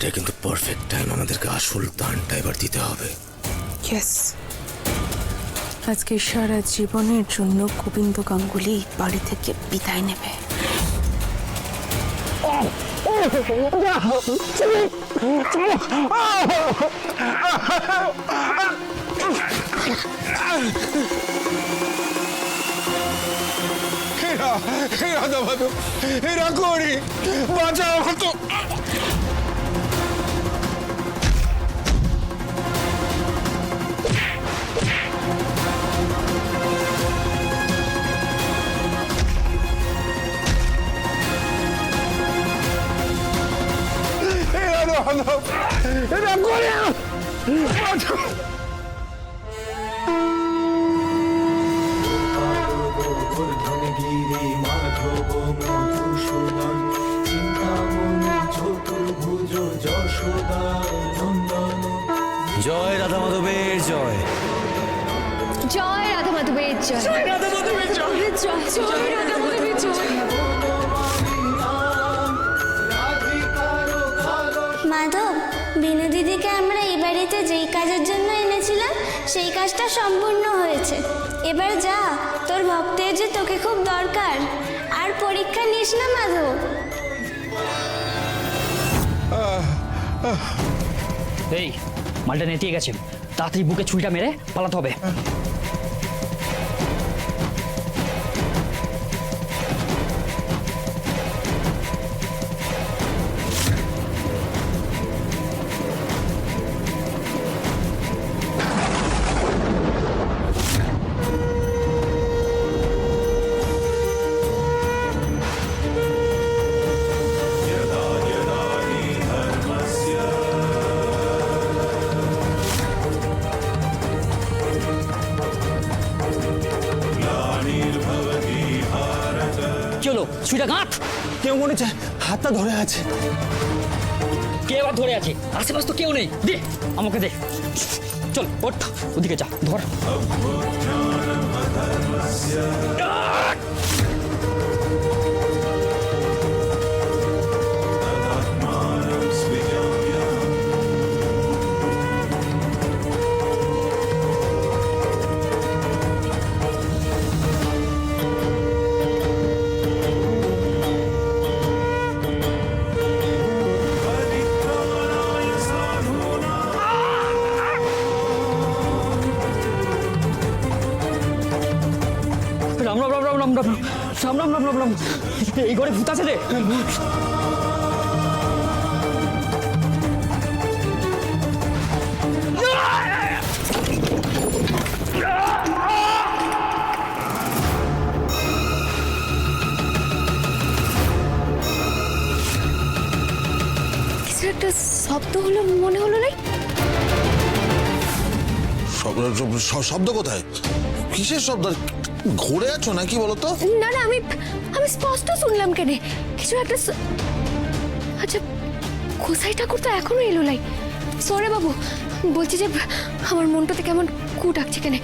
এটা কিন্তু perfect time, আমাদেরকে আসল দানটা এবার দিতে হবে। ইয়েস, আজকে সারা জীবনের জন্য গোবিন্দ গাঙ্গুলি বাড়ি থেকে বিদায় নেবে। এরা করি বাঁচাও তো। এরা করে বাঁচাও। জয় রাধা মাধবের জয়। জয় রাধা মাধবের জয়। জয় রাধা মাধবের জয়। জয় জয় রাধা মাধবের জয়। মাধব, বিনু দিদিকে আমরা এই বাড়িতে যেই কাজের জন্য এনেছিলাম সেই কাজটা সম্পূর্ণ হয়েছে। এবার যা, তোর ভক্তের যে তোকে খুব দরকার। আর পরীক্ষা নিস না মাধব। এই মালটা নেতিয়ে গেছে, তাড়াতাড়ি বুকে ছুরিটা মেরে পালাতে হবে। চলো ছুরিটা গাঁথ। কেউ মনে হচ্ছে হাতটা ধরে আছে। কে আবার ধরে আছে? আশেপাশে তো কেউ নেই। দে আমাকে দে। চল ওঠ, ওদিকে যা, ধর। রাম রাম রাম রাম রাম রাম রাম রাম রাম রাম রাম। এই ঘরে ভূত আছে রে। কিছু একটা শব্দ হলো মনে হলো না? শব্দ কোথায়? কিসের শব্দ? ঘুরে আছো নাকি বলতো? না না, আমি স্পষ্ট শুনলাম। কেন কিছু একটা আচ্ছা, গোসাই ঠাকুর তো এখনো এলো নাই। সরে বাবু, বলছি যে আমার মনটাতে কেমন কু ডাকছে। কেন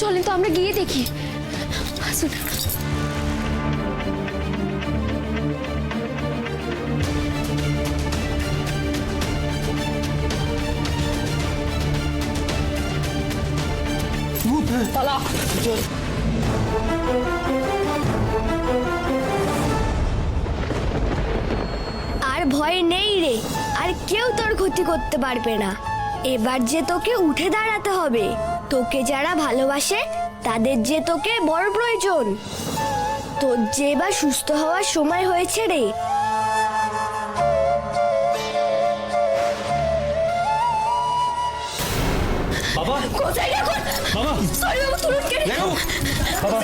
চলেন তো আমরা গিয়ে দেখি। আসুন। পালা। আর ভয় নেই রে, আর কেউ তোর ক্ষতি করতে পারবে না। এবার যে তোকে উঠে দাঁড়াতে হবে। তোকে যারা ভালোবাসে তাদের যে তোকে বড় প্রয়োজন। তোর যে এবার সুস্থ হওয়ার সময় হয়েছে রে। বাবা কোথায় এখন? বাবা, সরি বাবু, তুলুন কেন? বাবা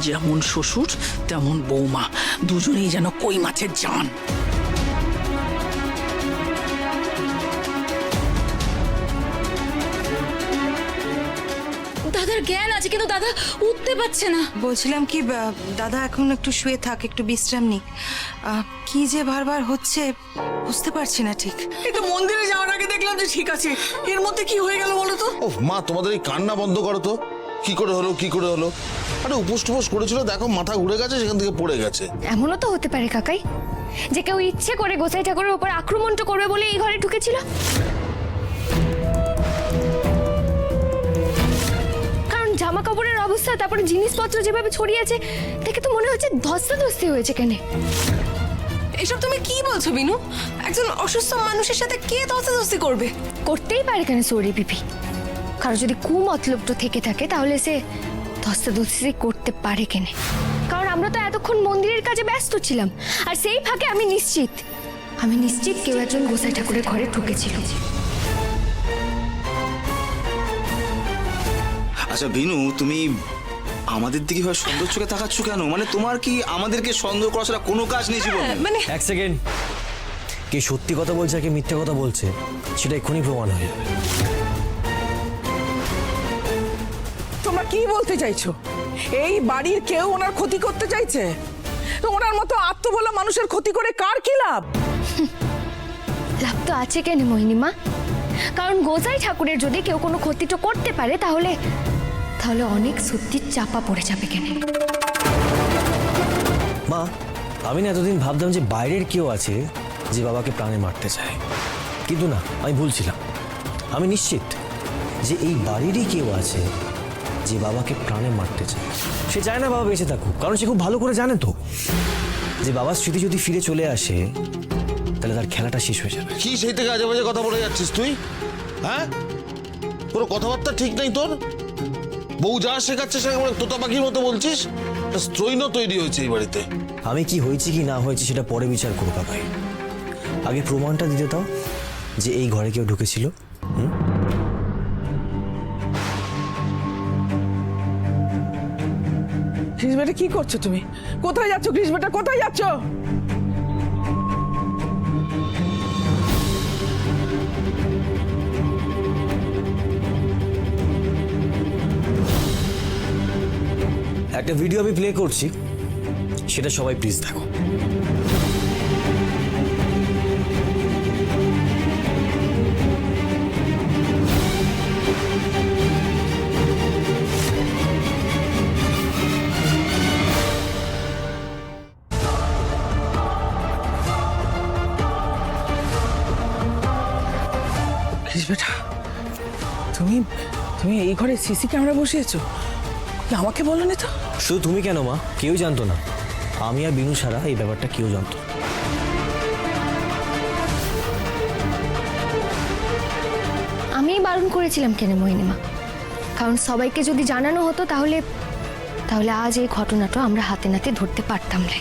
যেমন শ্বশুর তেমন বৌমা, দুজনেই যেন কই মাছের জান। দাদার জ্ঞান আছে কিন্তু দাদা উঠতে পারছে না। বলছিলাম কি দাদা এখন একটু শুয়ে থাক, একটু বিশ্রাম নিক। কি যে বারবার হচ্ছে বুঝতে পারছি না ঠিক। এই তো মন্দিরে যাওয়ার আগে দেখলাম বললাম যে ঠিক আছে, এর মধ্যে কি হয়ে গেল বলো তো? ও মা, তোমাদের এই কান্না বন্ধ করো তো। কি করে হলো, কি করে হলো? আরে উপোস টুপোস করেছিল, দেখো মাথা ঘুরে গেছে, সেখান থেকে পড়ে গেছে। এমনও তো হতে পারে কাকাই যে কেউ ইচ্ছে করে গোসাই ঠাকুরের উপর আক্রমণটা করবে বলে এই ঘরে ঢুকেছিল। কারণ জামা কাপড়ের অবস্থা, তারপরে জিনিসপত্র যেভাবে ছড়িয়ে আছে, দেখে তো মনে হচ্ছে ধস্তাধস্তি হয়েছে। কেন এসব তুমি কি বলছো বিনু? একজন অসুস্থ মানুষের সাথে কে ধস্তাধস্তি করবে? করতেই পারে কেন সরি পিপি, কারণ যদি কুমতলবটা থেকে থাকে তাহলে সে ধস্তাধস্তি করতে পারে কেন? কারণ আমরা তো এতক্ষণ মন্দিরের কাজে ব্যস্ত ছিলাম, আর সেই ফাঁকে আমি নিশ্চিত কেউ একজন গোসাই ঠাকুরের ঘরে ঢুকেছিল। আচ্ছা বিনু, তুমি আমাদের দিকে ভাবে সন্দেহ চোখে তাকাচ্ছ কেন? মানে তোমার কি আমাদেরকে সন্দেহ করা ছাড়া কোনো কাজ নেই জীবনে? মানে এক সেকেন্ড, কে সত্যি কথা বলছে আর কে মিথ্যে কথা বলছে সেটা এক্ষুনি প্রমাণ হয়ে যাবে। তোমরা কি বলতে চাইছো? এই বাড়ির কেউ ওনার ক্ষতি করতে চাইছে? তো ওনার মতো আত্মভোলা মানুষের ক্ষতি করে কার কি লাভ? লাভ তো আছে কেন মোহিনীমা? কারণ গোসাই ঠাকুরের যদি কেউ কোনো ক্ষতিটা করতে পারে তাহলে অনেক সত্যি চাপা পড়ে যাবে কেন? মা, আমি না এতদিন ভাবতাম যে বাইরের কেউ আছে যে বাবাকে প্রাণে মারতে চায়, কিন্তু না, আমি ভুলছিলাম। আমি নিশ্চিত যে এই বাড়িরই কেউ আছে যে বাবাকে প্রাণে মারতে চায়। সে চায় না বাবা বেঁচে থাকুক, কারণ সে খুব ভালো করে জানে তো যে বাবার স্মৃতি যদি ফিরে চলে আসে তাহলে তার খেলাটা শেষ হয়ে যাবে। কি সেই থেকে আজে বাজে কথা বলে যাচ্ছিস তুই? হ্যাঁ, কোনো কথাবার্তা ঠিক নেই তোর। বউ যা শেখাচ্ছে সেখানে তোতা পাখির মতো বলছিস। স্ত্রৈণ তৈরি হয়েছে এই বাড়িতে। আমি কি হয়েছি কি না হয়েছে সেটা পরে বিচার করো কাকাই, আগে প্রমাণটা দিতে দাও যে এই ঘরে কেউ ঢুকেছিল। গ্রীষ্মেটা কি করছো তুমি? কোথায় যাচ্ছ গ্রীষ্মেটা, কোথায় যাচ্ছ? একটা ভিডিও আমি প্লে করছি, সেটা সবাই প্লিজ দেখো। গ্রীষ্মেটা, তুমি তুমি এই ঘরে সিসি ক্যামেরা বসিয়েছো? আমাকে বলোনি তো? শুধু তুমি কেন মা, কেউ জানতো না। আমি আর বিনু ছাড়া এই ব্যাপারটা কেউ জানতো না। আমিই বারণ করেছিলাম কেন মোহিনীমা? কারণ সবাইকে যদি জানানো হতো তাহলে আজ এই ঘটনাটা আমরা হাতে নাতে ধরতে পারতাম না।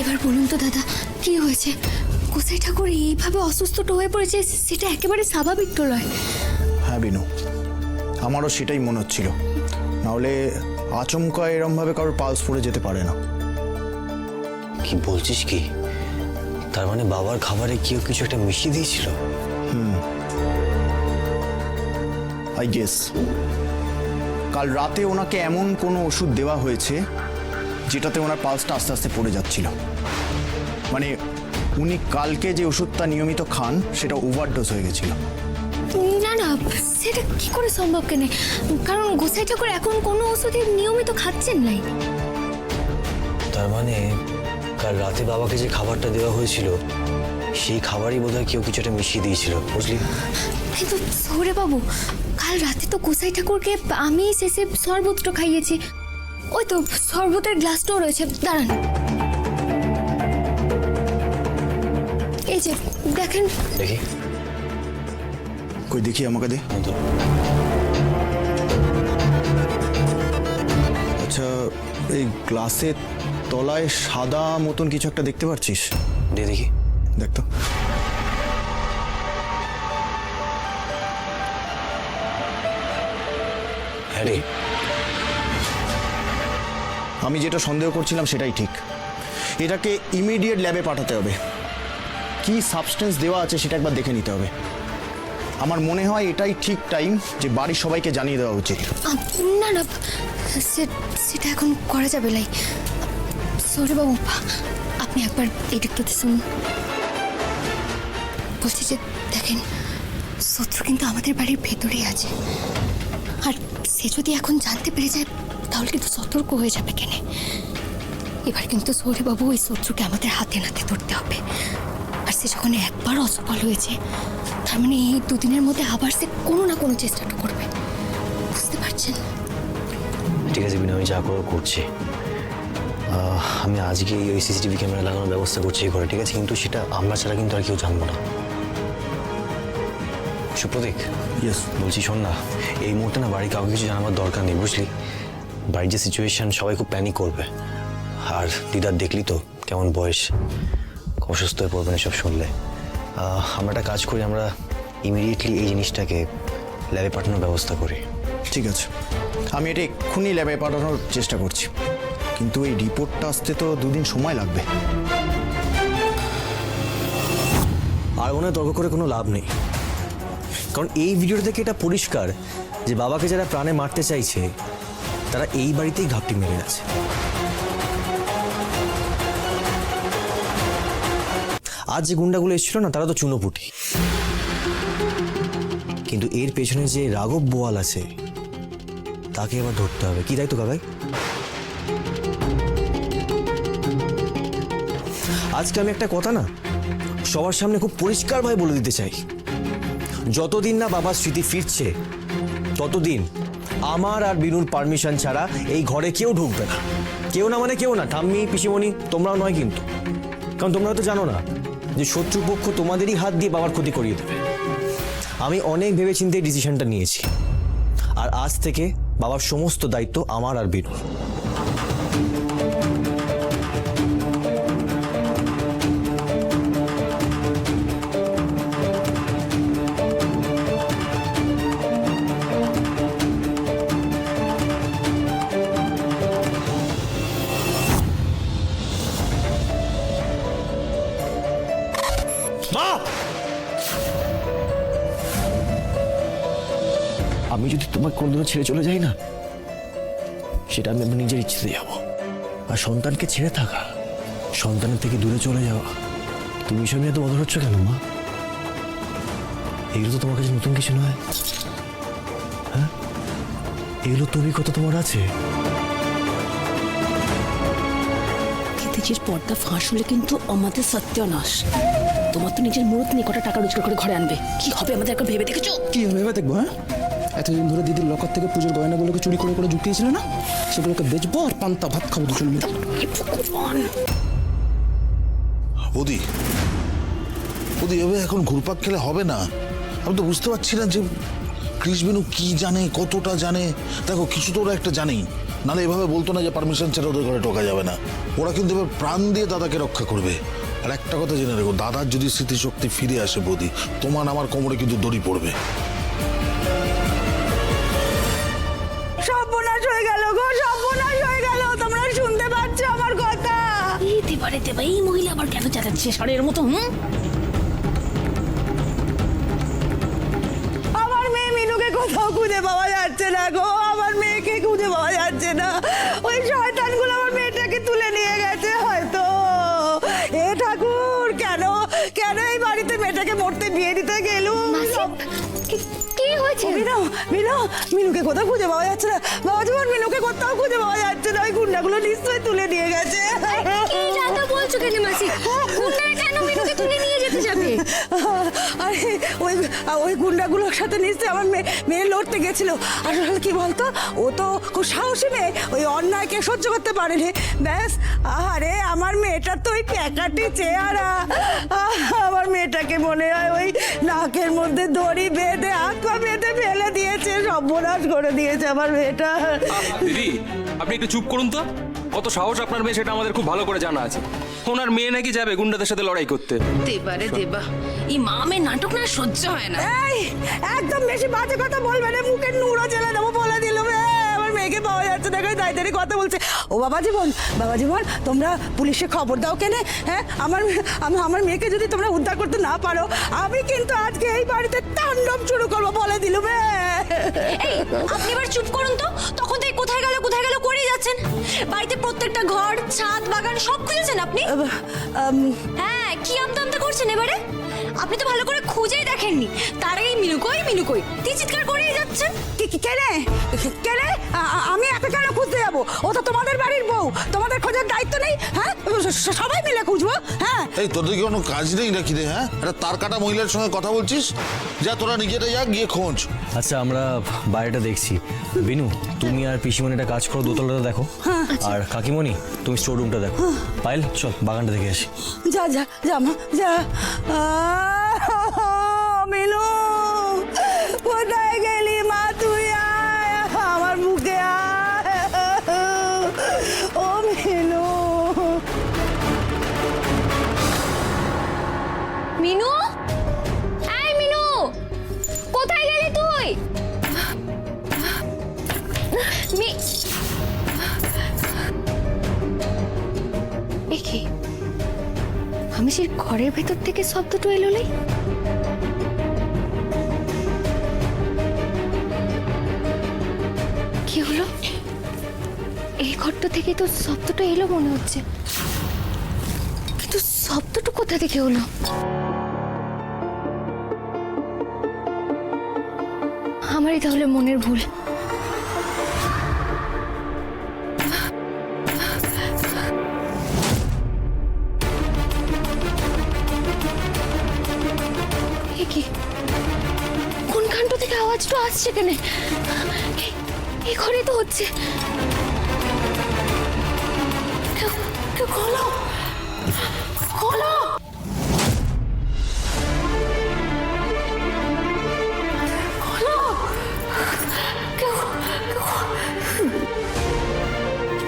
এবার বলুন তো দাদা, কি হয়েছে? গোসাই ঠাকুর এইভাবে অসুস্থটা হয়ে পড়েছে, সেটা একেবারে স্বাভাবিক তো নয়। হ্যাঁ বিনু, আমারও সেটাই মনে হচ্ছিল। নাহলে আচমকা এরমভাবে কারোর পালস পড়ে যেতে পারে না। কি বলছিস কি? তার মানে বাবার খাবারে কেউ কিছু একটা মিশিয়ে দিয়েছিল? আই গেস কাল রাতে ওনাকে এমন কোনো ওষুধ দেওয়া হয়েছে যেটাতে ওনার পালসটা আস্তে আস্তে পড়ে যাচ্ছিল। মানে উনি কালকে যে ওষুধটা নিয়মিত খান সেটা ওভারডোজ হয়ে গেছিল। না না, সেটা কি করে সম্ভব কেন? কারণ গোসাই ঠাকুর এখন কোনো ওষুধই নিয়মিত খাচ্ছেন নাই। তার মানে কাল রাতে বাবাকে যে খাবারটা দেওয়া হয়েছিল সেই খাবারই বোধহয় কেউ কিছু একটা মিশিয়ে দিয়েছিল, বুঝলি? কিন্তু সৌরে বাবু, কাল রাতে তো গোসাই ঠাকুরকে আমি শেষে শরবতটা খাইয়েছি। ওই তো শরবতের গ্লাসটাও রয়েছে, দাঁড়ান। এই যে দেখেন। দেখি, কই দেখি, আমাকে দে। আচ্ছা, এই গ্লাসের তলায় সাদা মতন কিছু একটা দেখতে পাচ্ছিস? দেখি। দেখ তো। হ্যাঁ রে, আমি যেটা সন্দেহ করছিলাম সেটাই ঠিক। এটাকে ইমিডিয়েট ল্যাবে পাঠাতে হবে। কি সাবস্টেন্স দেওয়া আছে সেটা একবার দেখে নিতে হবে। আমার মনে হয় এটাই ঠিক টাইম যে বাড়ির সবাইকে জানিয়ে দেওয়া উচিত। না না, সেটা এখন করা যাবে লাই। সরি বাবু, আপনি একবার এদিকটাতে শুনুন। বলছি যে দেখেন, শত্রু কিন্তু আমাদের বাড়ির ভেতরেই আছে, আর সে যদি এখন জানতে পেরে যায় তাহলে কিন্তু সতর্ক হয়ে যাবে কেন। এবার কিন্তু সৌরবাবু ওই শত্রুকে আমাদের হাতে নাতে ধরতে হবে, আর সে যখন একবার অসফল হয়েছে তার মানে এই দুদিনের মধ্যে আবার সে কোনো না কোনো চেষ্টাটা করবে, বুঝতে পারছেন? ঠিক আছে বিনা, আমি যা করে করছি। আমি আজকে ওই সিসিটিভি ক্যামেরা লাগানোর ব্যবস্থা করছি এই ঘরে, ঠিক আছে? কিন্তু সেটা আমরা ছাড়া কিন্তু আর কেউ জানবো না। সুপ্রতীক, ইয়েস। বলছি শোন না, এই মুহূর্তে না বাড়ি কাউকে কিছু জানাবার দরকার নেই, বুঝলি? বাড়ির যে সিচুয়েশন, সবাই খুব প্যানিক করবে। আর দিদার দেখলি তো কেমন বয়স, অসুস্থ হয়ে পড়বেন এসব শুনলে। আমরা একটা কাজ করি, আমরা ইমিডিয়েটলি এই জিনিসটাকে ল্যাবে পাঠানোর ব্যবস্থা করি। ঠিক আছে, আমি এটা এক্ষুনি ল্যাবে পাঠানোর চেষ্টা করছি, কিন্তু এই রিপোর্টটা আসতে তো 2 দিন সময় লাগবে। আর মনে হয় তর্ক করে কোনো লাভ নেই, কারণ এই ভিডিওটা থেকে এটা পরিষ্কার যে বাবাকে যারা প্রাণে মারতে চাইছে তারা এই বাড়িতেই ঘাপটি মেরে আছে। আজ যে গুন্ডাগুলো এসেছিল না, তারা তো চুনোপুটি, কিন্তু এর পেছনে যে রাঘব বোয়াল আছে তাকে এবার ধরতে হবে। কি তাই তো কাকাই? আজকে আমি একটা কথা না সবার সামনে খুব পরিষ্কারভাবে বলে দিতে চাই, যতদিন না বাবার স্মৃতি ফিরছে ততদিন আমার আর বিনুর পারমিশন ছাড়া এই ঘরে কেউ ঢুকবে না। কেউ না মানে কেউ না, ঠাম্মি, পিসিমণি, তোমরাও নয় কিন্তু। কারণ তোমরা তো জানো না যে শত্রুপক্ষ তোমাদেরই হাত দিয়ে বাবার ক্ষতি করিয়ে দেবে। আমি অনেক ভেবে চিন্তে এই ডিসিশনটা নিয়েছি, আর আজ থেকে বাবার সমস্ত দায়িত্ব আমার আর বিনুর। আমি যদি তোমাকে কোনোদিনও ছেড়ে চলে যাই না, সেটা আমি আমার নিজের ইচ্ছেতে যাব। আর সন্তানকে ছেড়ে থাকা, সন্তানের থেকে দূরে চলে যাওয়া, তুমি এসব নিয়ে এত বদল হচ্ছ কেন মা? এগুলো তো তোমার কাছে নতুন কিছু নয়, হ্যাঁ? এগুলো তুমি কত তোমার আছে। কেতেজির পর্দা ফাঁস হলে কিন্তু আমাদের সত্যানাশ। তোমার তো নিজের মুহূর্ত নিয়ে কটা টাকা রোজগার করে ঘরে আনবে, কি হবে আমাদের একবার ভেবে দেখেছো? কি ভেবে দেখবো? হ্যাঁ, এতদিন ধরে দিদির লকার থেকে পুজোর গয়নাগুলোকে চুরি করে করে ঢুকিয়েছিল না, সেগুলোকে বেচবো আর পান্তা ভাত খাবো দুজন মিলে। বৌদি, বৌদি, এভাবে এখন ঘুরপাক খেলে হবে না। আমি তো বুঝতে পারছি না যে কৃষ্ণবিনু কি জানে, কতটা জানে। দেখো, কিছু তো ওরা একটা জানেই, নাহলে এভাবে বলতো না যে পারমিশন ছাড়া ওদের ঘরে ঢোকা যাবে না। ওরা কিন্তু এবার প্রাণ দিয়ে দাদাকে রক্ষা করবে। আর একটা কথা জেনে রেখো, দাদার যদি স্মৃতিশক্তি ফিরে আসে বৌদি, তোমার আমার কোমরে কিন্তু দড়ি পড়বে। সর্বনাশ হয়ে গেল গো, সর্বনাশ হয়ে গেল। তোমরা শুনতে পাচ্ছ আমার কথা? এই মহিলা আবার কেন চালাচ্ছে ষাঁড়ের মতো? আমার মেয়ে মিনুকে কোথাও খুঁজে পাওয়া যাচ্ছে না গো, আমার মেয়েকে খুঁজে পাওয়া যাচ্ছে না। ওই শয়তানগুলো আমার মেয়েটাকে তুলে নিয়ে গেছে হয়তো। এ ঠাকুর, কেন কেন এই বাড়িতে মেয়েটাকে মরতে বিয়ে দিতে গেলুম? কি হয়েছে? মিনু, মিনু, মিনুকে কোথাও খুঁজে পাওয়া যাচ্ছে না বাবা, জীবন মিনুকে কোথাও খুঁজে পাওয়া যাচ্ছে না। ওই গুন্ডাগুলো নিশ্চয়ই তুলে নিয়ে গেছে। কি জানো বলছো কেন মাসি? গুন্ডারা কেন মিনুকে তুলে নিয়ে যেতে যাবে? আরে ওই গুন্ডাগুলোর সাথে নিশ্চয়ই আমার মেয়ে লড়তে গেছিল। আসলে কি বলতো, ও তো খুব সাহসী মেয়ে, ওই অন্যায়কে সহ্য করতে পারেনি। ব্যাস, আরে আমার মেয়েটার তো ওই প্যাকাটি চেহারা, আমার মেয়েটাকে মনে হয় ওই নাকের মধ্যে দড়ি বেঁধে হাত পা বেঁধে ফেলে দিয়েছে, সর্বনাশ করে দিয়েছে আমার মেয়েটা। দিদি, আপনি একটু চুপ করুন তো। কত সাহস আপনার মেয়ে, সেটা আমাদের খুব ভালো করে জানা আছে। ওনার মেয়ে নাকি যাবে গুন্ডাদের সাথে লড়াই করতে। দেবারে দেবা, এই মামের নাটক না সহ্য হয় না। এই একদম বেশি বাজে কথা বলবে না, মুখে নুড়ো জেলে দেবো বলে দিল। আমার মেয়েকে পাওয়া যাচ্ছে না, তাড়াতাড়ি কথা বলছে। ও বাবা জীবন তোমরা পুলিশে খবর দাও কেনে? হ্যাঁ, আমার মেয়েকে যদি তোমরা উদ্ধার করতে না পারো, আমি কিন্তু আজকে এই বাড়িতে তাণ্ডব শুরু করবো বলে দিলুম। এই আপনি এবার চুপ করুন তো। তখন থেকে কোথায় গেল করেই যাচ্ছেন। বাড়িতে প্রত্যেকটা ঘর, ছাদ, বাগান সব খুঁজেছেন আপনি? হ্যাঁ, কি আমতা করছেন এবারে? আপনি তো ভালো করে খুঁজেই দেখেননি। তার আগেই মিনু কই তুই চিৎকার করেই যাচ্ছেন। কেনে আমি একা কেন খুঁজতে যাবো? ও তো তোমাদের বাড়ির বউ, তোমাদের খোঁজার দায়িত্ব নেই? হ্যাঁ, সবাই মিলে খুঁজবো। হ্যাঁ, এই তোদের কি কোনো কাজ নেই নাকি রে? হ্যাঁ, একটা তার কাটা মহিলার সঙ্গে কথা বলছিস? যা তোরা নিজেটা যা গিয়ে খোঁজ। আচ্ছা, আমরা বাইরেটা দেখছি। বিনু, তুমি আর পিসিমণিটা কাজ করো, দোতলাটা দেখো। আর কাকিমণি, তুমি স্টোর রুমটা দেখো। পায়েল, চল বাগানটা দেখে আসি। যা মা যা। মিনু, কোথায় গেলি মা? তুই আয় আমার মুখে আয়। ও মিনু, মিনু, এই মিনু, কোথায় গেলি তুই? কি আমি সেই ঘরের ভেতর থেকে শব্দটা এলোই? কি হলো? এই ঘরটা থেকে তো শব্দটা এলো মনে হচ্ছে, কিন্তু শব্দটা কোথা থেকে হলো? আমারই তাহলে মনের ভুল। কি কোনখান থেকে আওয়াজটা আসছে কেন? এই ঘরে তো হচ্ছে। খোলো খোলো।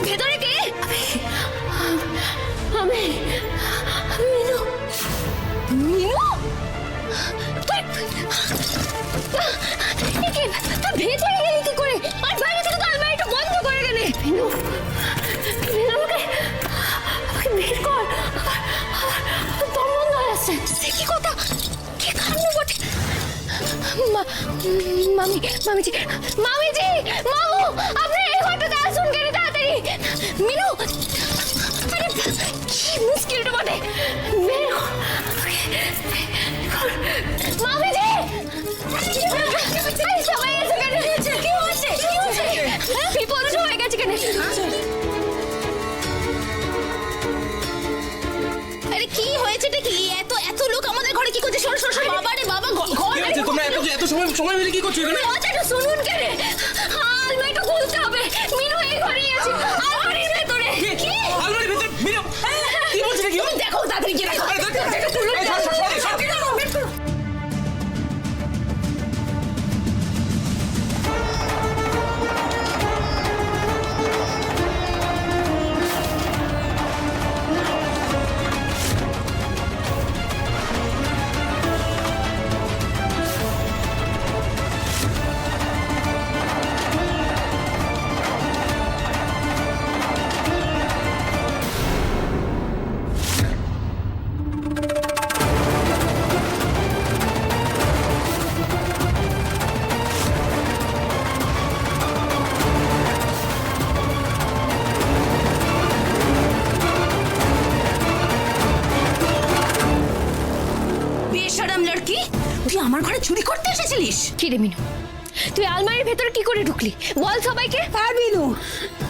ভেতরে কে? আমি মিনু। মিনু, তুই ভেতরে গেলি কি করে? আর বাইরে থেকে তো আলমারিটা বন্ধ করে গেলে। মিনু, আমাকে বের কর। দম বন্ধ হয়ে আসছে। কি কথা, কি কাণ্ড বটে। মামিজি, মামু, আপনি এই ঘরটাতে আসুন কেন তাড়াতাড়ি। মিনু, আরে কি মুশকিলটা বটে। বের কর মামিজি। সবাই এসে কেন? কি হচ্ছে? বিপদ হয়ে গেছে কেন? আরে কি হয়েছে? কি এত লোক আমাদের ঘরে কি করছে? সর বাবা রে বাবা, তোমরা এত সময় মিলে কি করছো এখানে? শুনুন কেন, আলমারিটা খুলতে হবে। মিনু এই ঘরেই আছে, আলমারির ভেতরে। কি আলমারির ভেতর? মিনু, কি বলছিস? কি দেখো তাড়াতাড়ি গিয়ে দেখো। তুই আমার ঘরে চুরি করতে এসেছিলিস? কি রে মিনু, তুই আলমারির ভেতরে কি করে ঢুকলি বল সবাইকে। আর বিনু,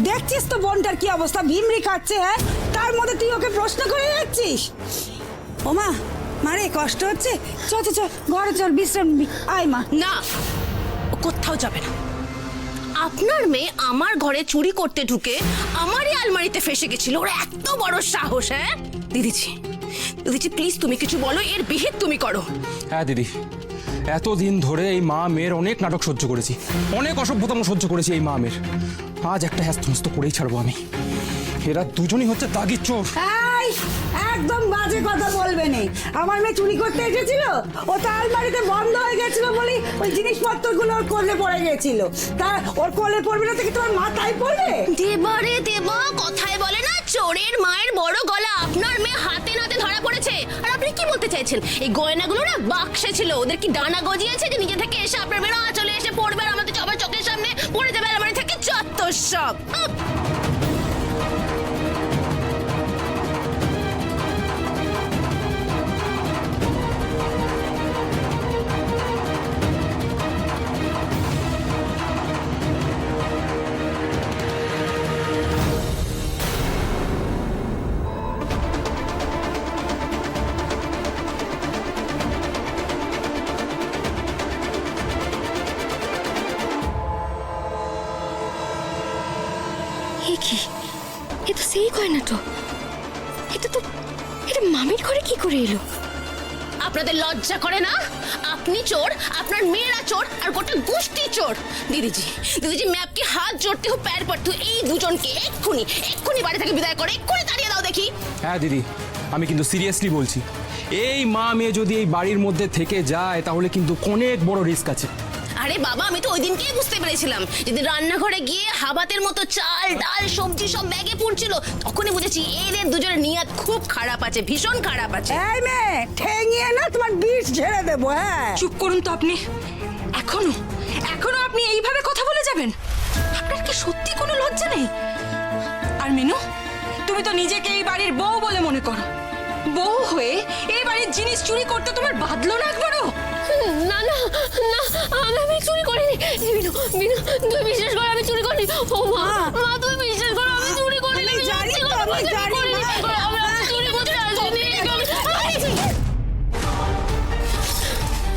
দেখছিস তো বোনটার কি অবস্থা, ভিমরি খাচ্ছে। হ্যাঁ, তার মধ্যে তুই ওকে প্রশ্ন করে যাচ্ছিস। ওমা, মারে কষ্ট হচ্ছে, চ ঘরে চল, বিশ্রাম নিবি। আয় মা। না, ও কোথাও যাবে না। আপনার মেয়ে আমার ঘরে চুরি করতে ঢুকে আমারই আলমারিতে ফেসে গেছিল। ওর এত বড় সাহস! হ্যাঁ দিদিজি, প্লিজ তুমি কিছু বলো, এর বিহিত তুমি করো। হ্যাঁ দিদি, এতদিন ধরে এই মা মেয়ের অনেক নাটক সহ্য করেছি, অনেক অসভ্যতম সহ্য করেছি এই মা মেয়ের। আজ একটা হ্যাস্তমস্ত করেই ছাড়বো আমি। এরা দুজনই হচ্ছে দাগির চোর। একদম বাজে কথা বলবে না। আমার মেয়ে চুরি করতে এসেছিল, ও তো আলমারিতে বন্ধ হয়ে গেছিল বলে ওই জিনিসপত্রগুলো ওর কোলে পড়ে গেছিল। তা ওর কোলে পড়বে না থেকে তোমার মাথায় পড়বে? দেবা রে দেবা, কথায় বলে না চোরের মায়ের বড় গলা। আপনার মেয়ে হাতে নাতে ধরা পড়েছে। আর আপনি কি বলতে চাইছেন? এই গয়নাগুলো না বাক্সে ছিল, ওদের কি ডানা গজিয়েছে যে নিজে থেকে এসে আপনার মেয়েরা চলে এসে পড়বে আর আমাদের সবার চোখের সামনে পড়ে যাবে আলমারি থেকে? চত্বর সব। কি এ তো সেই গয়না তো, এটা মামির ঘরে কি করে এলো? আপনাদের লজ্জা করে না? আপনি চোর, আপনার মেয়েরা চোর, আর গোটা গোষ্ঠী চোর। দিদিজি मैं आपके हाथ जोड़ती हूँ, पैर पड़ती हूँ, এই দুজনকে এক্ষুনি বাড়ি থেকে বিদায় করে এক্ষুনি তাড়িয়ে দাও দেখি। হ্যাঁ দিদি, আমি কিন্তু সিরিয়াসলি বলছি, এই মা মেয়ে যদি এই বাড়ির মধ্যে থেকে যায় তাহলে কিন্তু অনেক বড় রিস্ক আছে। আরে বাবা, আমি তো ওই দিনকেই বুঝতে পেরেছিলাম, যদি রান্নাঘরে গিয়ে হাবাতের মতো চাল ডাল সবজি সব ব্যাগে পড়ছিল, তখনই বুঝেছি এদের দুজনের নিয়ত খুব খারাপ আছে, ভীষণ খারাপ আছে। এই মেয়ে, ঠেঙিয়ে না তোমার বিষ ঝেড়ে দেবো। হ্যাঁ, চুপ করুন তো আপনি। এখনো আপনি এইভাবে কথা বলে যাবেন? আপনার কি সত্যি কোনো লজ্জা নেই? আর মিনু, তুমি তো নিজেকে এই বাড়ির বউ বলে মনে করো। বউ হয়ে এই বাড়ির জিনিস চুরি করতে তোমার বাদলো না একবারও? না না না, আমি চুরি করিনি। বিনু তুই বিশ্বাস কর, আমি চুরি করিনি। ও মা, তুই বিশ্বাস কর, আমি চুরি করিনি। আমি জানি তো, আমি জানি। চুরি করতে আসিনি।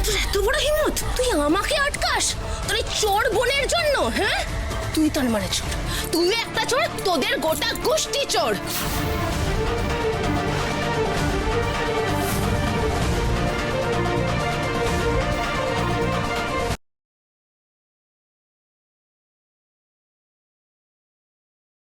তোর এত বড় হিম্মত, তুই আমাকে আটকাস তোর এই চোর বোনের জন্য? হ্যাঁ, তুই তার মানে চোর, তুই একটা চোর, তোদের গোটা গোষ্ঠী চোর।